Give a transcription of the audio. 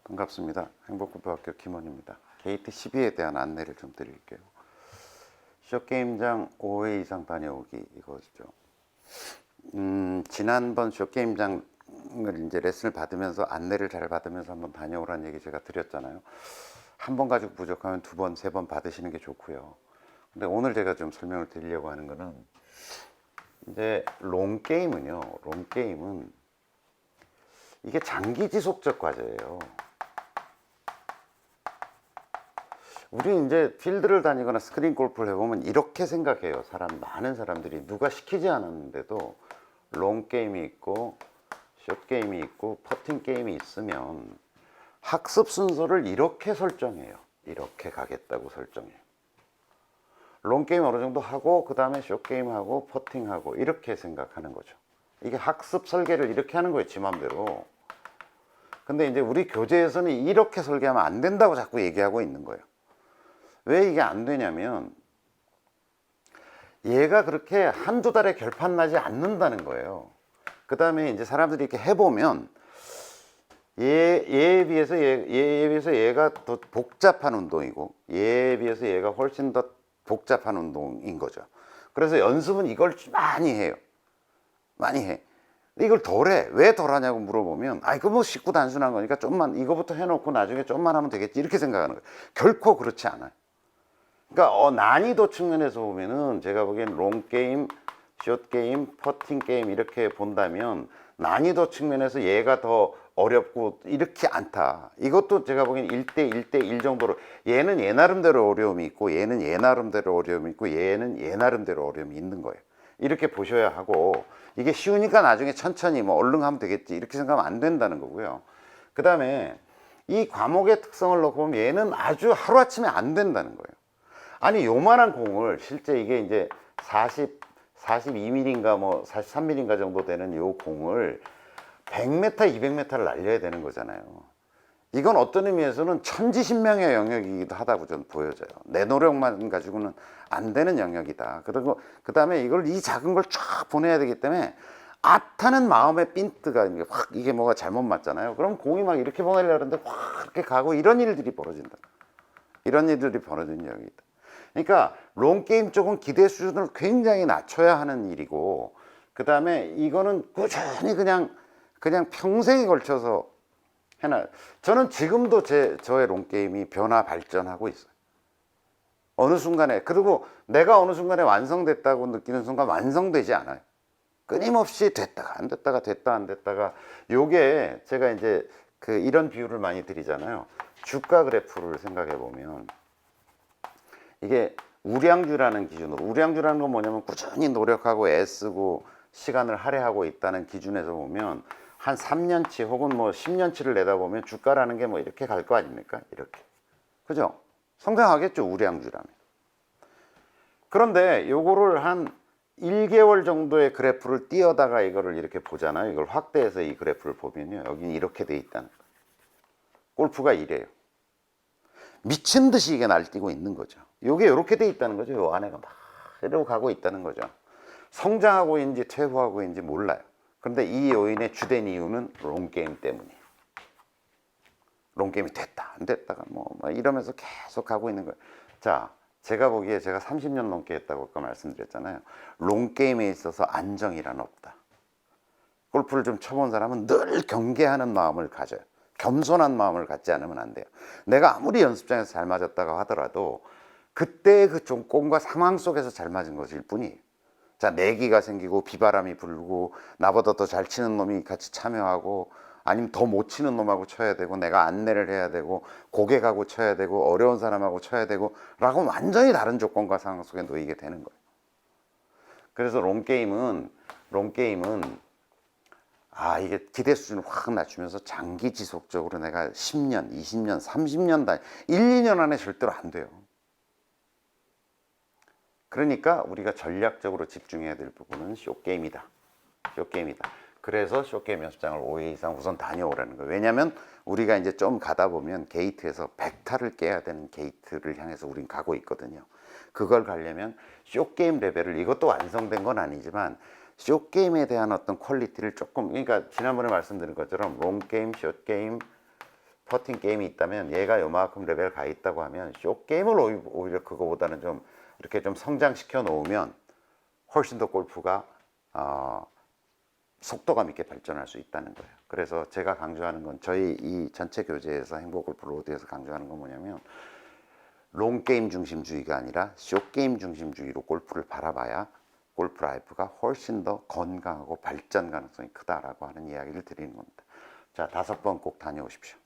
반갑습니다. 행복구표학교 김원입니다. 게이트 12에 대한 안내를 좀 드릴게요. 쇼게임장 5회 이상 다녀오기 이거죠. 지난번 쇼게임장을 이제 레슨을 받으면서 안내를 잘 받으면서 한번 다녀오라는 얘기 제가 드렸잖아요. 한 번 가지고 부족하면 두 번, 세 번 받으시는 게 좋고요. 근데 오늘 제가 좀 설명을 드리려고 하는 거는 이제 롱게임은요. 롱게임은 이게 장기 지속적 과제예요. 우리 이제 필드를 다니거나 스크린 골프를 해보면 이렇게 생각해요. 많은 사람들이 누가 시키지 않았는데도 롱 게임이 있고 숏 게임이 있고 퍼팅 게임이 있으면 학습 순서를 이렇게 설정해요. 이렇게 가겠다고 설정해요. 롱 게임 어느 정도 하고 그 다음에 숏 게임 하고 퍼팅 하고 이렇게 생각하는 거죠. 이게 학습 설계를 이렇게 하는 거예요. 지 맘대로. 근데 이제 우리 교재에서는 이렇게 설계하면 안 된다고 자꾸 얘기하고 있는 거예요. 왜 이게 안 되냐면 얘가 그렇게 한두 달에 결판 나지 않는다는 거예요. 그 다음에 이제 사람들이 이렇게 해보면 얘에 비해서 얘가 더 복잡한 운동이고 얘에 비해서 얘가 훨씬 더 복잡한 운동인 거죠. 그래서 연습은 이걸 많이 해요. 많이 해. 이걸 덜 해. 왜 덜 하냐고 물어보면 이거 뭐 쉽고 단순한 거니까 좀만 이거부터 해놓고 나중에 좀만 하면 되겠지 이렇게 생각하는 거예요. 결코 그렇지 않아요. 그러니까 난이도 측면에서 보면은 제가 보기엔 롱게임, 숏게임, 퍼팅게임 이렇게 본다면 난이도 측면에서 얘가 더 어렵고 이렇게 않다. 이것도 제가 보기엔 1대 1대1 정도로 얘는 얘 나름대로 어려움이 있고 얘는 얘 나름대로 어려움이 있고 얘는 얘 나름대로 어려움이 있는 거예요. 이렇게 보셔야 하고 이게 쉬우니까 나중에 천천히 뭐 얼른 하면 되겠지 이렇게 생각하면 안 된다는 거고요. 그 다음에 이 과목의 특성을 놓고 보면 얘는 아주 하루아침에 안 된다는 거예요. 아니 요만한 공을 실제 이게 이제 42mm인가 뭐 43mm인가 정도 되는 요 공을 100m, 200m를 날려야 되는 거잖아요. 이건 어떤 의미에서는 천지신명의 영역이기도 하다고 저는 보여져요. 내 노력만 가지고는 안 되는 영역이다. 그리고 그 다음에 이걸 이 작은 걸 쫙 보내야 되기 때문에 아타는 마음의 핀트가 확 이게 뭐가 잘못 맞잖아요. 그럼 공이 막 이렇게 보내려고 하는데 확 이렇게 가고 이런 일들이 벌어진다. 이런 일들이 벌어지는 영역이다. 그러니까 롱게임 쪽은 기대 수준을 굉장히 낮춰야 하는 일이고 그 다음에 이거는 꾸준히 그냥 평생에 걸쳐서 해놔. 저는 지금도 저의 롱게임이 변화 발전하고 있어요. 어느 순간에 그리고 내가 어느 순간에 완성됐다고 느끼는 순간 완성되지 않아요. 끊임없이 됐다가 안 됐다가 됐다 안 됐다가 요게 제가 이제 이런 비유를 많이 드리잖아요. 주가 그래프를 생각해 보면 이게 우량주라는 기준으로 우량주라는 건 뭐냐면 꾸준히 노력하고 애쓰고 시간을 할애하고 있다는 기준에서 보면 한 3년치 혹은 뭐 10년치를 내다보면 주가라는 게 뭐 이렇게 갈 거 아닙니까? 이렇게. 그죠? 성장하겠죠, 우량주라면. 그런데 요거를 한 1개월 정도의 그래프를 띄어다가 이거를 이렇게 보잖아요. 이걸 확대해서 이 그래프를 보면요. 여기는 이렇게 돼 있다는 거예요. 골프가 이래요. 미친 듯이 이게 날뛰고 있는 거죠. 요게 이렇게 돼 있다는 거죠. 요 안에가 막 이러고 가고 있다는 거죠. 성장하고 있는지 퇴보하고 있는지 몰라요. 그런데 이 요인의 주된 이유는 롱게임 때문이에요. 롱게임이 됐다 안 됐다가 뭐 이러면서 계속 가고 있는 거예요. 자, 제가 보기에 제가 30년 넘게 했다고 아까 말씀드렸잖아요. 롱게임에 있어서 안정이란 없다. 골프를 좀 쳐본 사람은 늘 경계하는 마음을 가져요. 겸손한 마음을 갖지 않으면 안 돼요. 내가 아무리 연습장에서 잘 맞았다고 하더라도 그때의 그 조건과 상황 속에서 잘 맞은 것일 뿐이에요. 자, 내기가 생기고 비바람이 불고 나보다 더 잘 치는 놈이 같이 참여하고 아니면 더 못 치는 놈하고 쳐야 되고 내가 안내를 해야 되고 고객하고 쳐야 되고 어려운 사람하고 쳐야 되고 라고 완전히 다른 조건과 상황 속에 놓이게 되는 거예요. 그래서 롱게임은 이게 기대 수준을 확 낮추면서 장기 지속적으로 내가 10년, 20년, 30년 단위 1, 2년 안에 절대로 안 돼요. 그러니까 우리가 전략적으로 집중해야 될 부분은 쇼게임이다. 쇼게임이다. 그래서 쇼게임 연습장을 5회 이상 우선 다녀오라는 거예요. 왜냐하면 우리가 이제 좀 가다 보면 게이트에서 100타를 깨야 되는 게이트를 향해서 우린 가고 있거든요. 그걸 가려면 쇼게임 레벨을, 이것도 완성된 건 아니지만 쇼게임에 대한 어떤 퀄리티를 조금, 그러니까 지난번에 말씀드린 것처럼 롱게임, 숏게임, 퍼팅 게임이 있다면 얘가 요만큼 레벨 가 있다고 하면 쇼게임을 오히려 그거보다는 좀 이렇게 좀 성장시켜 놓으면 훨씬 더 골프가 속도감 있게 발전할 수 있다는 거예요. 그래서 제가 강조하는 건, 저희 이 전체 교재에서 행복골프 로드에서 강조하는 건 뭐냐면, 롱게임 중심주의가 아니라 숏게임 중심주의로 골프를 바라봐야 골프 라이프가 훨씬 더 건강하고 발전 가능성이 크다라고 하는 이야기를 드리는 겁니다. 자, 5번 꼭 다녀오십시오.